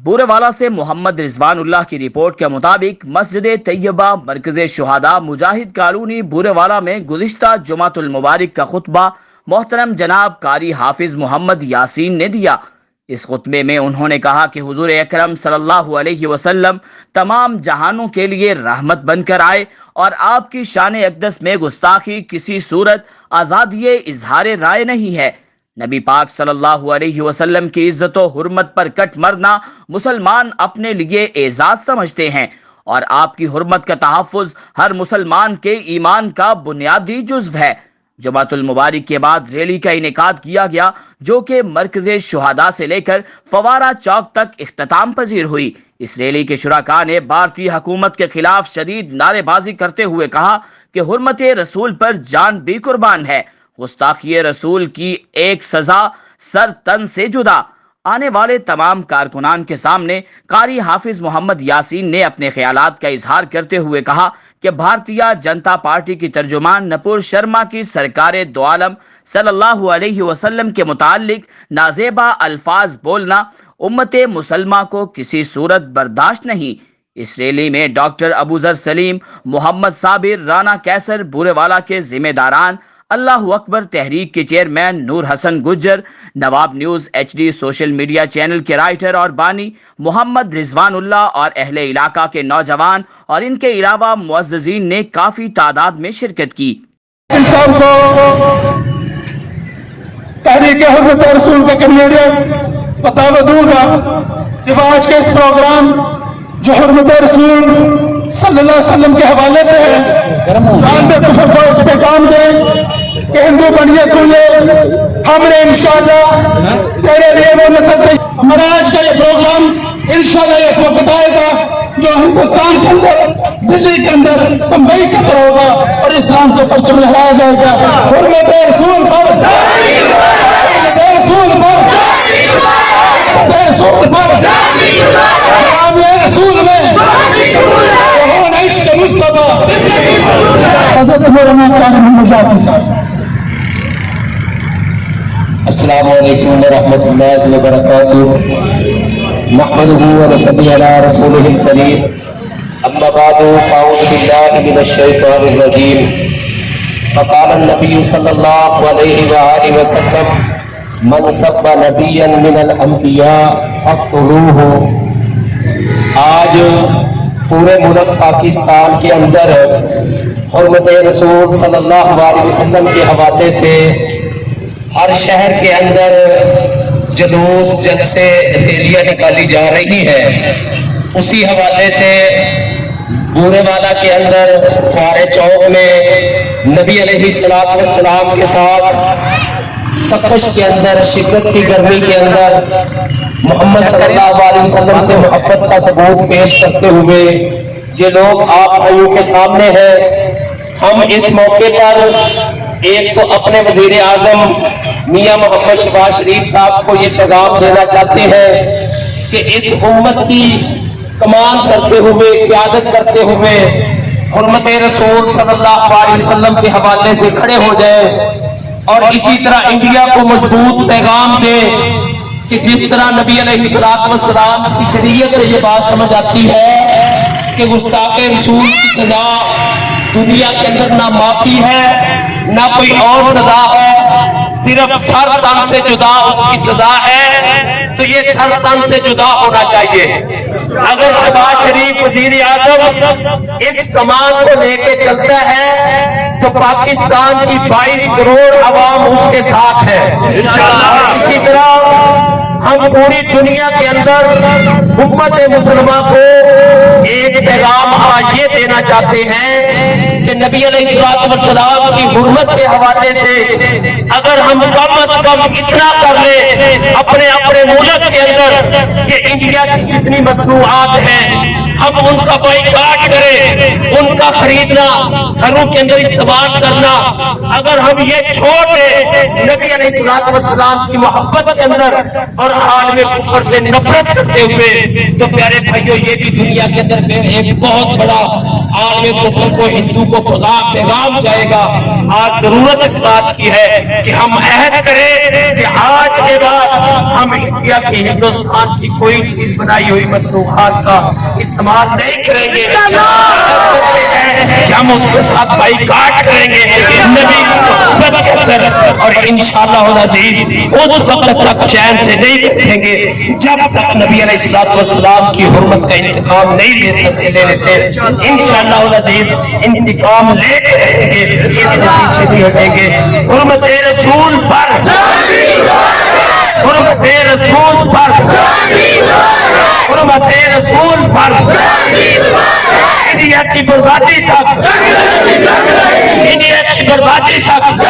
بورے والا سے محمد رضوان اللہ کی رپورٹ کے مطابق مسجد طیبہ مرکز شہداء مجاہد کالونی بورے والا میں گزشتہ جمعۃ المبارک کا خطبہ محترم جناب قاری حافظ محمد یاسین نے دیا۔ اس خطبے میں انہوں نے کہا کہ حضور اکرم صلی اللہ علیہ وسلم تمام جہانوں کے لیے رحمت بن کر آئے اور آپ کی شان اقدس میں گستاخی کسی صورت آزادی اظہار رائے نہیں ہے۔ نبی پاک صلی اللہ علیہ وسلم کی عزت و حرمت پر کٹ مرنا مسلمان اپنے لیے اعزاز سمجھتے ہیں اور آپ کی حرمت کا تحفظ ہر مسلمان کے ایمان کا بنیادی جزو ہے۔ جمعۃ المبارک کے بعد ریلی کا انعقاد کیا گیا جو کہ مرکز شہداء سے لے کر فوارہ چوک تک اختتام پذیر ہوئی۔ اس ریلی کے شرکاء نے بھارتی حکومت کے خلاف شدید نعرے بازی کرتے ہوئے کہا کہ حرمت رسول پر جان بھی قربان ہے، گستاخی رسول کی ایک سزا سر تن سے جدا۔ آنے والے تمام کارکنان کے سامنے قاری حافظ محمد یاسین نے اپنے خیالات کا اظہار کرتے ہوئے کہا کہ بھارتیہ جنتا پارٹی کی ترجمان نپور شرما کی سرکار دو عالم صلی اللہ علیہ وسلم کے متعلق نازیبا الفاظ بولنا امت مسلمہ کو کسی صورت برداشت نہیں۔ اس ریلی میں ڈاکٹر ابوذر سلیم، محمد صابر، رانا کیسر، بورے والا کے ذمہ داران، اللہ اکبر تحریک کے chairman Noor Hassan Gujjar, Nawab news H D social media channel کے رائٹر اور بانی محمد رضوان اللہ اور اہل علاقہ کے نوجوان اور ان کے علاوہ معززین نے کافی تعداد میں شرکت کی۔ صاحب کو تحریک حضرت رسول کا کنوینر بتاوا دوں گا کہ وہ آج کے اس پروگرام جو حرمت رسول صلی اللہ علیہ وسلم کے حوالے سے ہے، جان میں کفر کو پیغام دیں کہ ہندو بنیے سن لے، ہم نے انشاءاللہ تیرے لیے وہ نسل۔ ہمارا آج کا یہ پروگرام انشاءاللہ ایک وقت آئے گا جو ہندوستان کے اندر، دلی کے اندر، بمبئی کے اندر ہوگا اور اسلام کے پرچم لہرایا جائے گا۔ حرمت رسول پر، حرمت رسول پر، حرمت رسول پر، نام رسول میں کون عشق مصطفیٰ حضرت مولانا قاری محمد یاسین صاحب۔ السلام علیکم ورحمۃ اللہ وبرکاتہ، نحمدہ ونصلی علی رسولہ الکریم، اما بعد فاعوذ باللہ من الشیطان الرجیم، فقال النبی صلی اللہ علیہ وآلہ وسلم من سب نبیا من الانبیاء فاقتلوہ۔ آج پورے ملک پاکستان کے اندر حرمت رسول صلی اللہ علیہ وسلم کے حوالے سے ہر شہر کے اندر جلوس، جلسے، ریلیاں نکالی جا رہی ہیں۔ اسی حوالے سے بورے والا کے اندر فوارہ چوک میں نبی علیہ السلام کے ساتھ تپش کے اندر، شدت کی گرمی کے اندر محمد صلی اللہ علیہ وسلم سے محبت کا ثبوت پیش کرتے ہوئے یہ لوگ آپ بھائیوں کے سامنے ہیں۔ ہم اس موقع پر ایک تو اپنے وزیر اعظم میاں محمد شہباز شریف صاحب کو یہ پیغام دینا چاہتے ہیں کہ اس امت کی کمان کرتے ہوئے، قیادت کرتے ہوئے حرمت رسول صلی اللہ علیہ وسلم کے حوالے سے کھڑے ہو جائیں اور اسی طرح انڈیا کو مضبوط پیغام دے کہ جس طرح نبی علیہ السلام کی شریعت سے یہ بات سمجھ آتی ہے کہ گستاخ رسول کی سزا دنیا کے اندر نہ معافی ہے، نہ کوئی اور سزا ہے، صرف سر تن سے جدا اس کی سزا ہے، تو یہ سر تن سے جدا ہونا چاہیے۔ اگر شہباز شریف وزیر اعظم اس کمان کو لے کے چلتا ہے تو پاکستان کی 22 کروڑ عوام اس کے ساتھ ہے۔ اسی طرح ہم پوری دنیا کے اندر امت مسلمہ کو ایک پیغام آج یہ دینا چاہتے ہیں کہ نبی علیہ السلام کی حرمت کے حوالے سے اگر ہم کم از کم اتنا کر لیں اپنے ملک کے اندر کہ انڈیا کی جتنی مصنوعات ہیں ہم ان کا بائیکاٹ کریں، ان کا خریدنا، گھروں کے اندر استعمال کرنا، اگر ہم یہ چھوڑ دیں نبی علیہ السلام کی محبت کے اندر اور عالم کفر سے نفرت کرتے ہوئے، تو پیارے بھائیوں یہ بھی دنیا کے اندر اندر ایک بہت بڑا عالم کفر کو ہندو کو پیغام جائے گا. آج ضرورت اس بات کی ہے کہ ہم عہد کریں کہ آج کے بعد ہم انڈیا کی ہندوستان کی کوئی چیز بنائی ہوئی مصنوعات کا استعمال نہیں کریں گے. ہم اس کے ساتھ بائیکاٹ کریں گے نبی محبت کے اندر, اور انشاءاللہ العزیز اس وقت تک چین سے نہیں بیٹھیں گے جب تک نبی علیہ السلام کی حرمت کا انتقام نہیں لے لیتے. انشاءاللہ العزیز انتقام لے کے رہیں گے, اس سے پیچھے نہیں ہٹیں گے. حرمت رسول پر, حرمت رسول پر, حرمت رسول پر, انڈیا کی بربادی تک, انڈیا کی بربادی تک.